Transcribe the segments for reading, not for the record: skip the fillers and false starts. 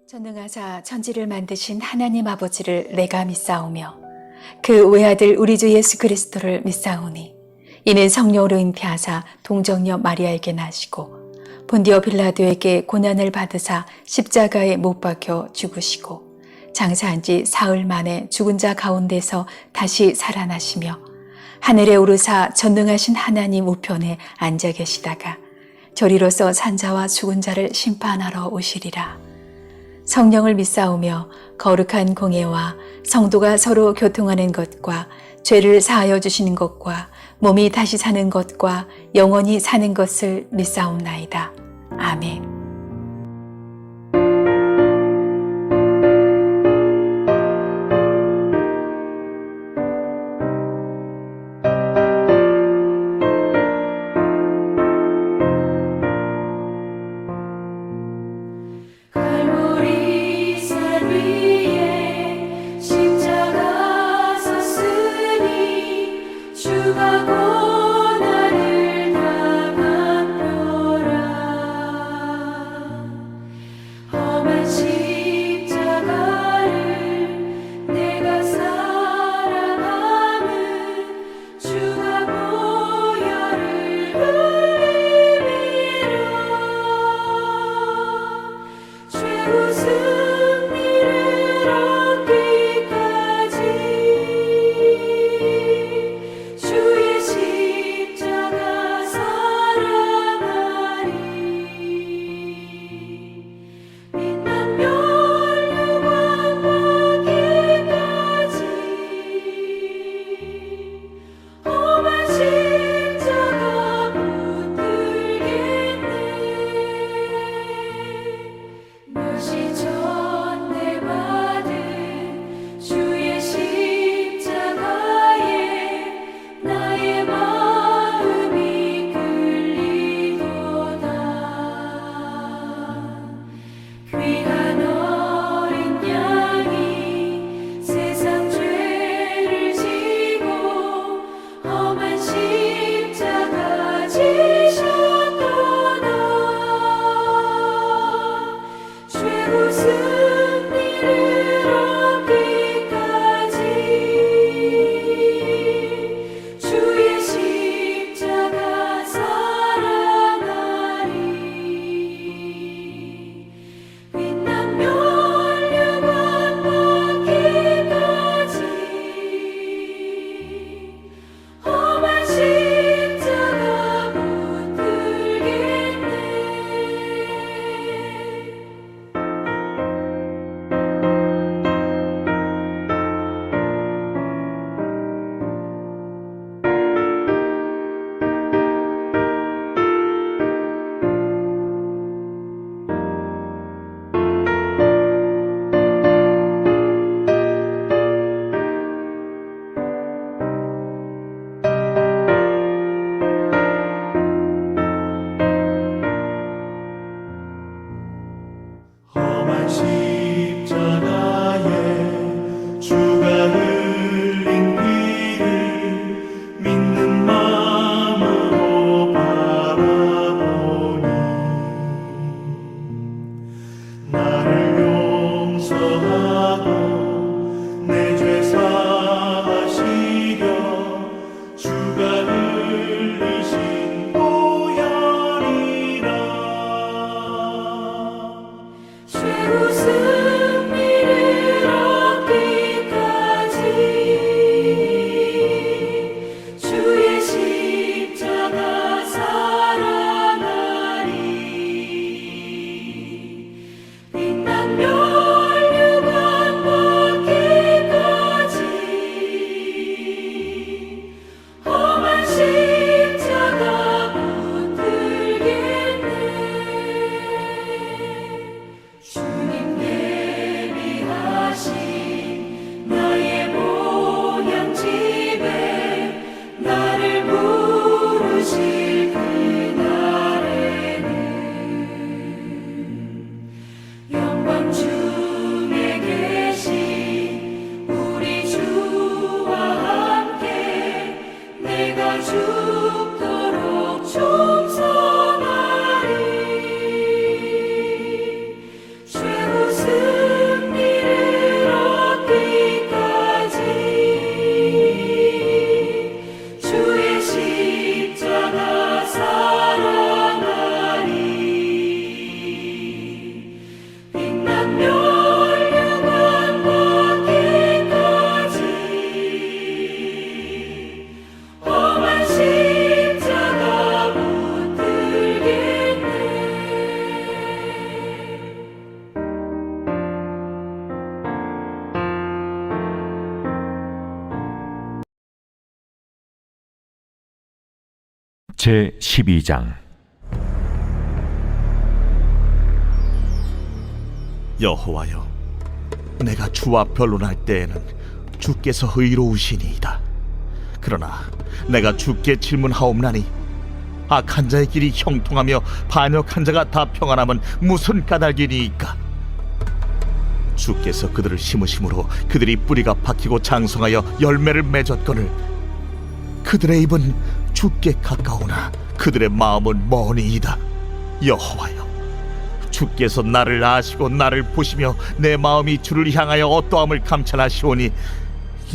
전능하사 천지를 만드신 하나님 아버지를 내가 믿사오며 그 외아들 우리 주 예수 그리스도를 믿사오니 이는 성령으로 잉태하사 동정녀 마리아에게 나시고 본디오 빌라도에게 고난을 받으사 십자가에 못 박혀 죽으시고 장사한 지 사흘 만에 죽은 자 가운데서 다시 살아나시며 하늘에 오르사 전능하신 하나님 우편에 앉아 계시다가 저리로서 산자와 죽은 자를 심판하러 오시리라. 성령을 믿사오며 거룩한 공예와 성도가 서로 교통하는 것과 죄를 사하여 주시는 것과 몸이 다시 사는 것과 영원히 사는 것을 믿사옵나이다. 아멘. 주가 고난을 당한 뼈라 제12장. 여호와여, 내가 주와 변론할 때에는 주께서 의로우시니이다. 그러나 내가 주께 질문하옵나니 악한 자의 길이 형통하며 반역한 자가 다 평안함은 무슨 까닭이니이까? 주께서 그들을 심으심으로 그들이 뿌리가 박히고 장성하여 열매를 맺었거늘 그들의 입은 주께 가까우나 그들의 마음은 머니이다. 여호와여, 주께서 나를 아시고 나를 보시며 내 마음이 주를 향하여 어떠함을 감찰하시오니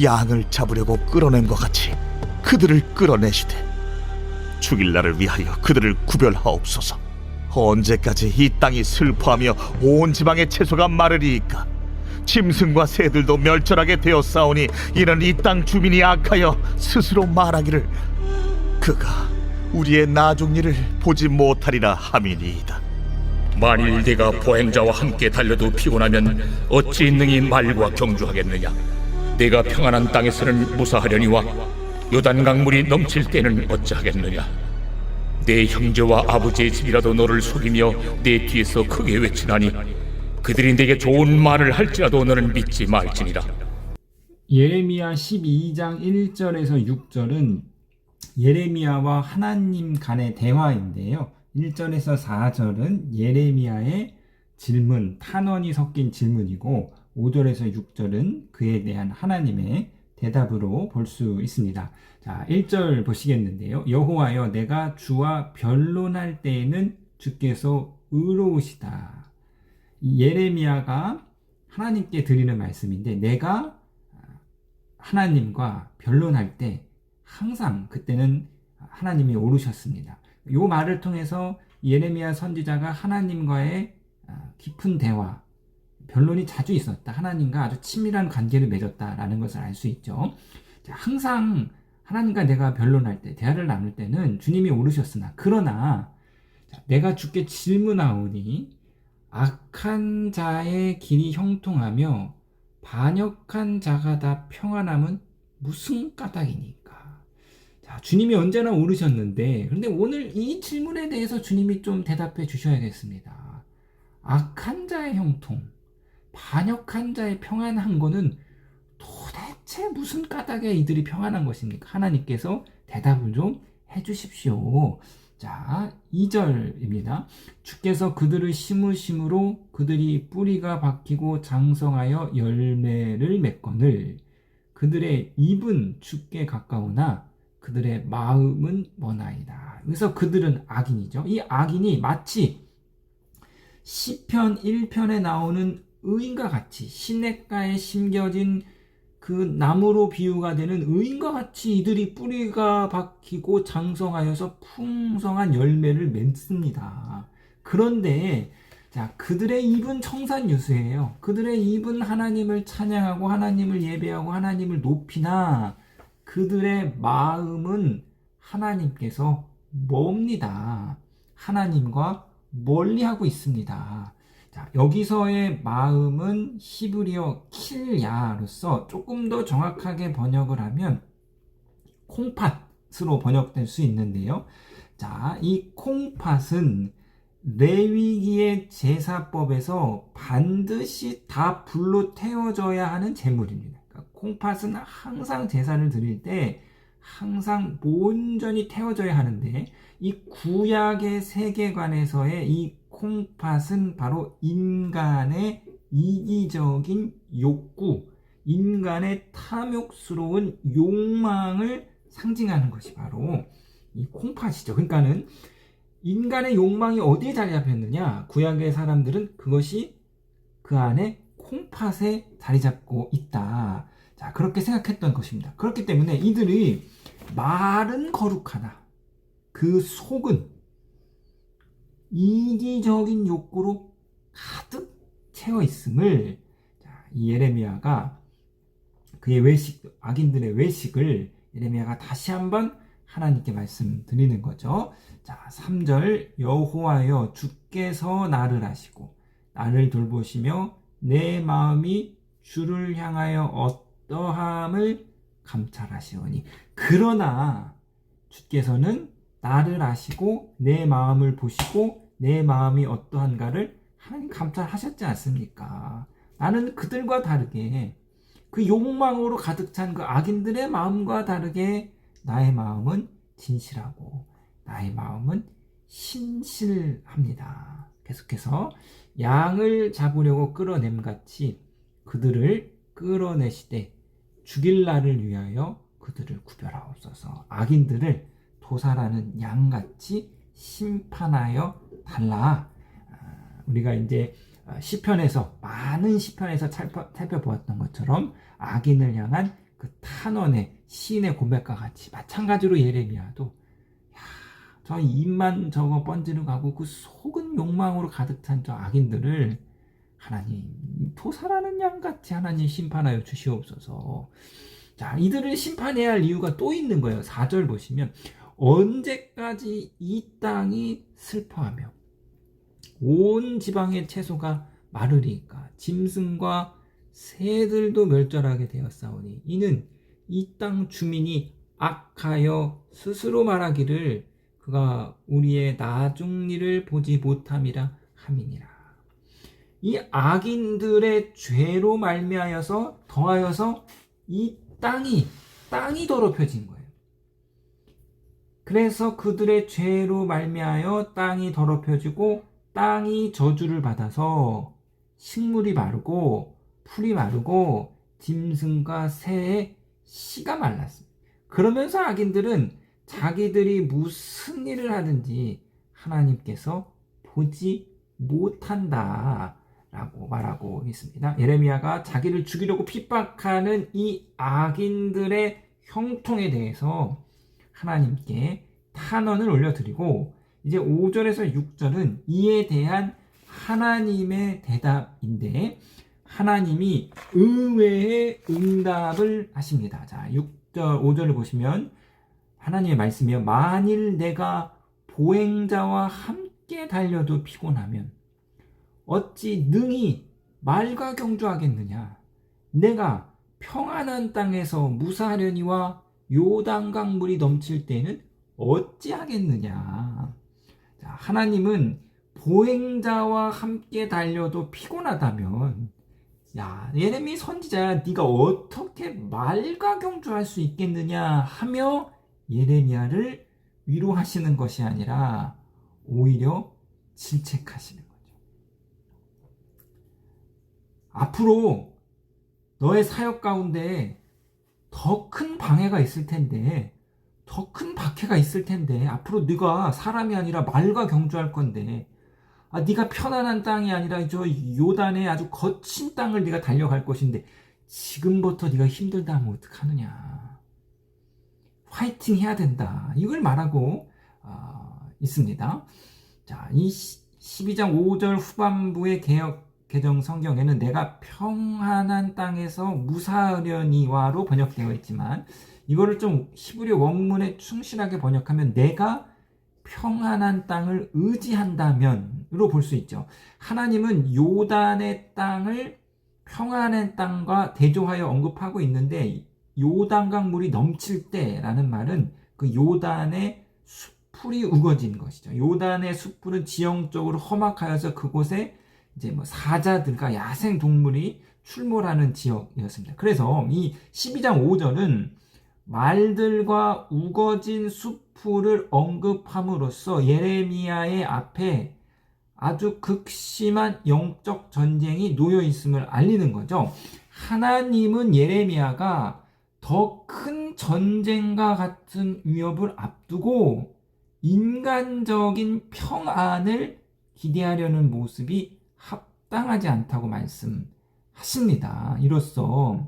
양을 잡으려고 끌어낸 것 같이 그들을 끌어내시되 죽일 날을 위하여 그들을 구별하옵소서. 언제까지 이 땅이 슬퍼하며 온 지방의 채소가 마르리이까? 짐승과 새들도 멸절하게 되었사오니 이는 이 땅 주민이 악하여 스스로 말하기를 그가 우리의 나중 일을 보지 못하리라 함이니이다. 만일 네가 보행자와 함께 달려도 피곤하면 어찌 능히 말과 경주하겠느냐? 네가 평안한 땅에서는 무사하려니와 요단 강물이 넘칠 때는 어찌하겠느냐? 내 형제와 아버지의 집이라도 너를 속이며 내 뒤에서 크게 외치나니 그들이 네게 좋은 말을 할지라도 너는 믿지 말지니라. 예레미야 12장 1절에서 6절은 예레미야와 하나님 간의 대화인데요. 1절에서 4절은 예레미야의 질문, 탄원이 섞인 질문이고 5절에서 6절은 그에 대한 하나님의 대답으로 볼 수 있습니다. 자, 1절 보시겠는데요. 여호와여, 내가 주와 변론할 때에는 주께서 의로우시다. 예레미야가 하나님께 드리는 말씀인데, 내가 하나님과 변론할 때 항상 그때는 하나님이 오르셨습니다. 이 말을 통해서 예레미야 선지자가 하나님과의 깊은 대화, 변론이 자주 있었다. 하나님과 아주 친밀한 관계를 맺었다라는 것을 알 수 있죠. 항상 하나님과 내가 변론할 때, 대화를 나눌 때는 주님이 오르셨으나, 그러나 내가 주께 질문하오니 악한 자의 길이 형통하며 반역한 자가 다 평안함은 무슨 까닭이니까? 자, 주님이 언제나 오르셨는데, 그런데 오늘 이 질문에 대해서 주님이 좀 대답해 주셔야겠습니다. 악한 자의 형통, 반역한 자의 평안한 거는 도대체 무슨 까닭에 이들이 평안한 것입니까? 하나님께서 대답을 좀 해주십시오. 자, 2절입니다. 주께서 그들을 심으심으로 그들이 뿌리가 박히고 장성하여 열매를 맺거늘 그들의 입은 주께 가까우나 그들의 마음은 머나이다. 그래서 그들은 악인이죠. 이 악인이 마치 시편 1편에 나오는 의인과 같이, 시냇가에 심겨진 그 나무로 비유가 되는 의인과 같이 이들이 뿌리가 박히고 장성하여서 풍성한 열매를 맺습니다. 그런데 자, 그들의 입은 청산유수예요. 그들의 입은 하나님을 찬양하고 하나님을 예배하고 하나님을 높이나 그들의 마음은 하나님께서 멉니다. 하나님과 멀리하고 있습니다. 자, 여기서의 마음은 히브리어 킬야로서 조금 더 정확하게 번역을 하면 콩팥으로 번역될 수 있는데요. 자, 이 콩팥은 레위기의 제사법에서 반드시 다 불로 태워져야 하는 제물입니다. 그러니까 콩팥은 항상 제사를 드릴 때 항상 온전히 태워져야 하는데, 이 구약의 세계관에서의 이 콩팥은 바로 인간의 이기적인 욕구, 인간의 탐욕스러운 욕망을 상징하는 것이 바로 이 콩팥이죠. 그러니까는 인간의 욕망이 어디에 자리 잡혔느냐? 구약의 사람들은 그것이 그 안에 콩팥에 자리 잡고 있다. 자, 그렇게 생각했던 것입니다. 그렇기 때문에 이들이 말은 거룩하나 그 속은 이기적인 욕구로 가득 채워 있음을, 이 예레미야가 그의 외식, 악인들의 외식을 예레미야가 다시 한번 하나님께 말씀드리는 거죠. 자, 3절 여호와여, 주께서 나를 아시고 나를 돌보시며 내 마음이 주를 향하여 어떠함을 감찰하시오니. 그러나 주께서는 나를 아시고 내 마음을 보시고 내 마음이 어떠한가를 하나님 감찰하셨지 않습니까? 나는 그들과 다르게 그 욕망으로 가득 찬 그 악인들의 마음과 다르게 나의 마음은 진실하고 나의 마음은 신실합니다. 계속해서 양을 잡으려고 끌어냄같이 그들을 끌어내시되 죽일 날을 위하여 그들을 구별하옵소서. 악인들을 도살하는 양같이 심판하여 달라. 우리가 이제 시편에서 많은 시편에서 살펴보았던 것처럼 악인을 향한 그 탄원의 시인의 고백과 같이 마찬가지로 예레미야도 저 입만 저거 번지르 가고 그 속은 욕망으로 가득 찬 저 악인들을 하나님 도살하는 양같이 하나님 심판하여 주시옵소서. 자, 이들을 심판해야 할 이유가 또 있는 거예요. 4절 보시면 언제까지 이 땅이 슬퍼하며 온 지방의 채소가 마르리까 짐승과 새들도 멸절하게 되었사오니 이는 이 땅 주민이 악하여 스스로 말하기를 그가 우리의 나중일을 보지 못함이라 함이니라. 이 악인들의 죄로 말미하여서 더하여서 이 땅이 더럽혀진 거예요. 그래서 그들의 죄로 말미하여 땅이 더럽혀지고 땅이 저주를 받아서 식물이 마르고 풀이 마르고 짐승과 새의 씨가 말랐습니다. 그러면서 악인들은 자기들이 무슨 일을 하든지 하나님께서 보지 못한다 라고 말하고 있습니다. 예레미야가 자기를 죽이려고 핍박하는 이 악인들의 형통에 대해서 하나님께 탄원을 올려드리고 이제 5절에서 6절은 이에 대한 하나님의 대답인데 하나님이 의외의 응답을 하십니다. 자, 6절, 5절을 보시면 하나님의 말씀이요. 만일 내가 보행자와 함께 달려도 피곤하면 어찌 능히 말과 경주하겠느냐? 내가 평안한 땅에서 무사하려니와 요단강 물이 넘칠 때는 어찌하겠느냐? 자, 하나님은 보행자와 함께 달려도 피곤하다면 야, 예레미 선지자야, 네가 어떻게 말과 경주할 수 있겠느냐 하며 예레미야를 위로하시는 것이 아니라 오히려 질책하시는 거죠. 앞으로 너의 사역 가운데 더 큰 방해가 있을 텐데, 더 큰 박해가 있을 텐데, 앞으로 네가 사람이 아니라 말과 경주할 건데, 네가 편안한 땅이 아니라 저 요단의 아주 거친 땅을 네가 달려갈 것인데 지금부터 네가 힘들다 하면 어떡하느냐. 화이팅 해야 된다. 이걸 말하고 있습니다. 자, 이 12장 5절 후반부의 개정 성경에는 내가 평안한 땅에서 무사하려니와로 번역되어 있지만 이거를 좀 히브리 원문에 충실하게 번역하면 내가 평안한 땅을 의지한다면으로 볼 수 있죠. 하나님은 요단의 땅을 평안한 땅과 대조하여 언급하고 있는데 요단강 물이 넘칠 때라는 말은 그 요단의 숲풀이 우거진 것이죠. 요단의 숲풀은 지형적으로 험악하여서 그곳에 이제 뭐 사자들과 야생 동물이 출몰하는 지역이었습니다. 그래서 이 12장 5절은 말들과 우거진 숲풀을 언급함으로써 예레미야의 앞에 아주 극심한 영적 전쟁이 놓여 있음을 알리는 거죠. 하나님은 예레미야가 더 큰 전쟁과 같은 위협을 앞두고 인간적인 평안을 기대하려는 모습이 합당하지 않다고 말씀하십니다. 이로써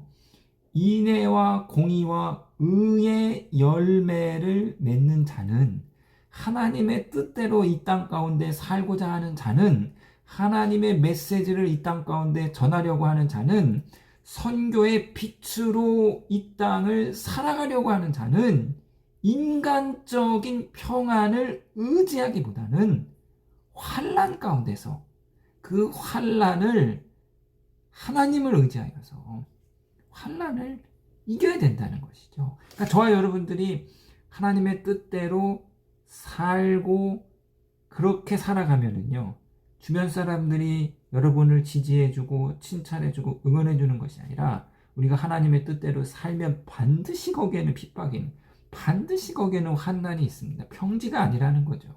인애와 공의와 의의 열매를 맺는 자는 하나님의 뜻대로 이 땅 가운데 살고자 하는 자는 하나님의 메시지를 이 땅 가운데 전하려고 하는 자는 선교의 빛으로 이 땅을 살아가려고 하는 자는 인간적인 평안을 의지하기보다는 환난 가운데서 그 환난을 하나님을 의지하여서 환난을 이겨야 된다는 것이죠. 그러니까 저와 여러분들이 하나님의 뜻대로 살고 그렇게 살아가면은요, 주변 사람들이 여러분을 지지해주고 칭찬해주고 응원해주는 것이 아니라 우리가 하나님의 뜻대로 살면 반드시 거기에는 핍박이, 반드시 거기에는 환난이 있습니다. 평지가 아니라는 거죠.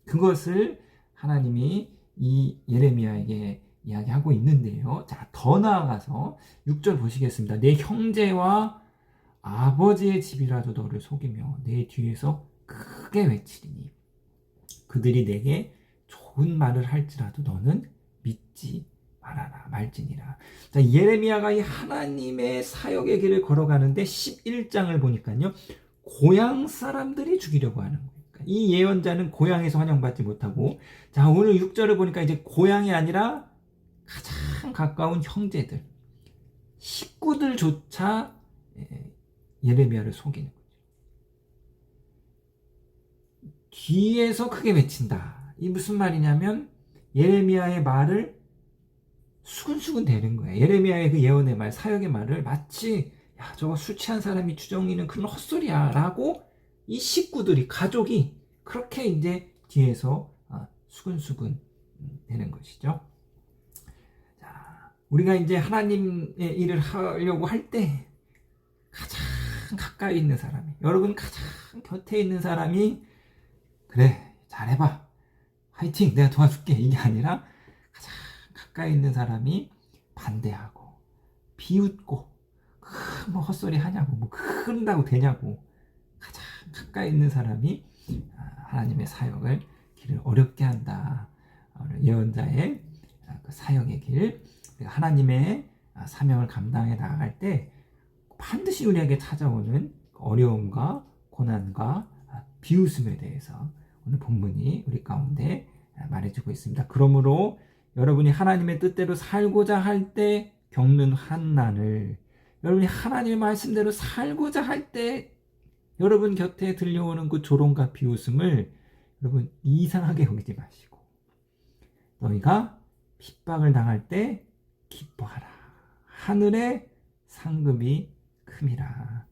그것을 하나님이 이 예레미야에게 이야기하고 있는데요. 자, 더 나아가서 6절 보시겠습니다. 내 형제와 아버지의 집이라도 너를 속이며 내 뒤에서 크게 외치리니 그들이 내게 좋은 말을 할지라도 너는 믿지 말아라 말지니라. 자, 예레미야가 이 하나님의 사역의 길을 걸어가는데 11장을 보니까요, 고향 사람들이 죽이려고 하는 거예요. 이 예언자는 고향에서 환영받지 못하고, 자, 오늘 6절을 보니까 이제 고향이 아니라 가장 가까운 형제들, 식구들조차 예레미야를 속이는 거죠. 뒤에서 크게 외친다. 이 무슨 말이냐면 예레미야의 말을 수근수근 대는 거예요. 예레미야의 그 예언의 말, 사역의 말을 마치 야, 저거 술 취한 사람이 주정이는 그런 헛소리야 라고 이 식구들이, 가족이 그렇게 이제 뒤에서 수근수근 되는 것이죠. 자, 우리가 이제 하나님의 일을 하려고 할 때 가장 가까이 있는 사람이, 여러분 가장 곁에 있는 사람이 그래 잘해봐 화이팅 내가 도와줄게 이게 아니라 가장 가까이 있는 사람이 반대하고 비웃고 뭐 헛소리 하냐고 뭐 그런다고 되냐고 가장 가까이 있는 사람이 하나님의 사역을 길을 어렵게 한다. 예언자의 그 사역의 길, 하나님의 사명을 감당해 나아갈 때 반드시 우리에게 찾아오는 어려움과 고난과 비웃음에 대해서 오늘 본문이 우리 가운데 말해주고 있습니다. 그러므로 여러분이 하나님의 뜻대로 살고자 할 때 겪는 환난을, 여러분이 하나님의 말씀대로 살고자 할 때 여러분 곁에 들려오는 그 조롱과 비웃음을 여러분 이상하게 여기지 마시고 너희가 핍박을 당할 때 기뻐하라. 하늘의 상급이 큼이라.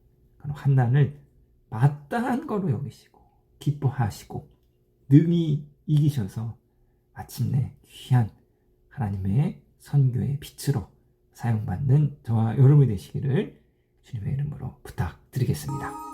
환난을 마땅한 거로 여기시고 기뻐하시고 능히 이기셔서 마침내 귀한 하나님의 선교의 빛으로 사용받는 저와 여러분이 되시기를 주님의 이름으로 부탁드리겠습니다.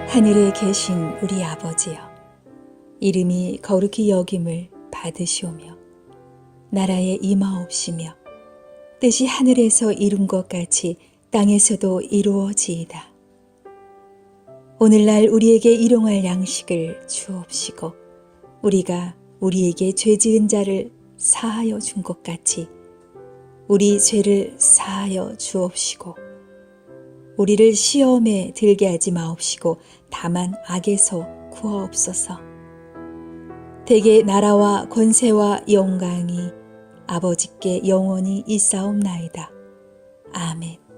하늘에 계신 우리 아버지여, 이름이 거룩히 여김을 받으시오며 나라에 임하옵시며 뜻이 하늘에서 이룬 것 같이 땅에서도 이루어지이다. 오늘날 우리에게 일용할 양식을 주옵시고 우리가 우리에게 죄 지은 자를 사하여 준 것 같이 우리 죄를 사하여 주옵시고 우리를 시험에 들게 하지 마옵시고 다만 악에서 구하옵소서. 대개 나라와 권세와 영광이 아버지께 영원히 있사옵나이다. 아멘.